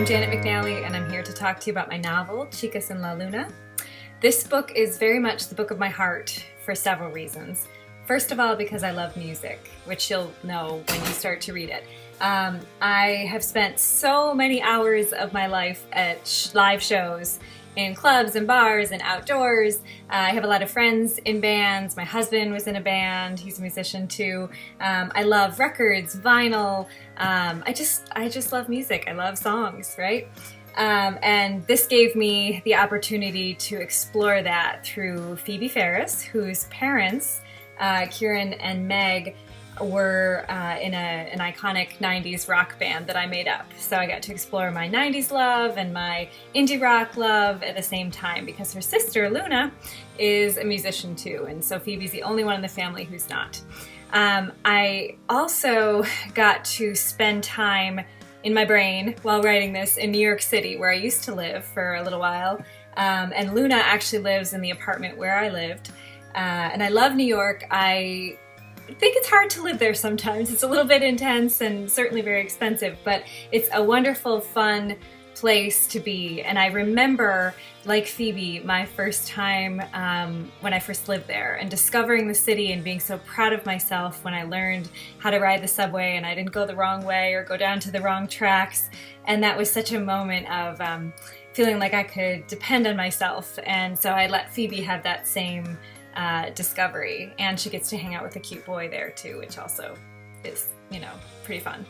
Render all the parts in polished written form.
Janet McNally, and I'm here to talk to you about my novel, Chicas en la Luna. This book is very much the book of my heart for several reasons. First of all, because I love music, which you'll know when you start to read it. I have spent so many hours of my life at live shows in clubs and bars and outdoors. I have a lot of friends in bands. My husband was in a band. He's a musician too. I love records, vinyl. I just love music. I love songs, right? And this gave me the opportunity to explore that through Phoebe Ferris, whose parents, Kieran and Meg, were in an iconic 90s rock band that I made up. So I got to explore my 90s love and my indie rock love at the same time, because her sister, Luna, is a musician too, and so Phoebe's the only one in the family who's not. I also got to spend time in my brain while writing this in New York City, where I used to live for a little while, and Luna actually lives in the apartment where I lived. And I love New York. I think it's hard to live there sometimes. It's a little bit intense and certainly very expensive, but it's a wonderful, fun place to be. And I remember, like Phoebe, my first time when I first lived there and discovering the city and being so proud of myself when I learned how to ride the subway and I didn't go the wrong way or go down to the wrong tracks. And that was such a moment of feeling like I could depend on myself. And so I let Phoebe have that same discovery, and she gets to hang out with a cute boy there too, which also is, you know, pretty fun.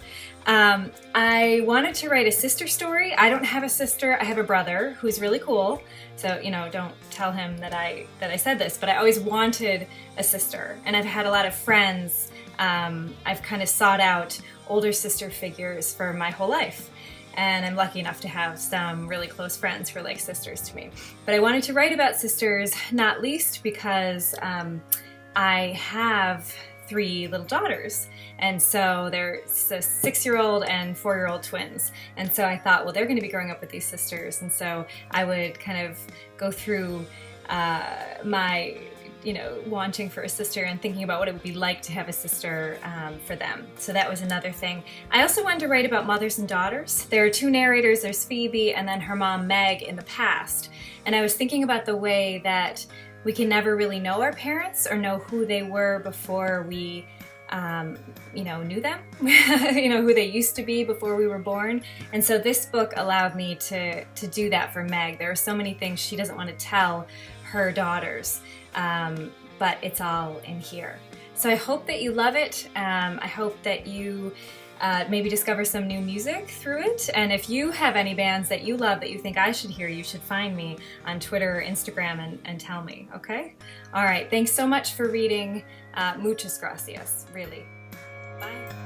I wanted to write a sister story. I don't have a sister. I have a brother who's really cool, so, you know, don't tell him that I said this, but I always wanted a sister, and I've had a lot of friends. I've kind of sought out older sister figures for my whole life. And I'm lucky enough to have some really close friends who are like sisters to me. But I wanted to write about sisters, not least because I have 3 little daughters. And so they're 6-year-old and 4-year-old twins. And so I thought, well, they're going to be growing up with these sisters. And so I would kind of go through my, you know, wanting for a sister and thinking about what it would be like to have a sister for them. So that was another thing. I also wanted to write about mothers and daughters. There are 2 narrators. There's Phoebe and then her mom Meg in the past. And I was thinking about the way that we can never really know our parents or know who they were before we you know, knew them, you know, who they used to be before we were born. And so this book allowed me to do that for Meg. There are so many things she doesn't want to tell her daughters, but it's all in here. So I hope that you love it. I hope that you maybe discover some new music through it. And if you have any bands that you love that you think I should hear, you should find me on Twitter or Instagram and tell me, okay? All right, thanks so much for reading. Muchas gracias, really. Bye.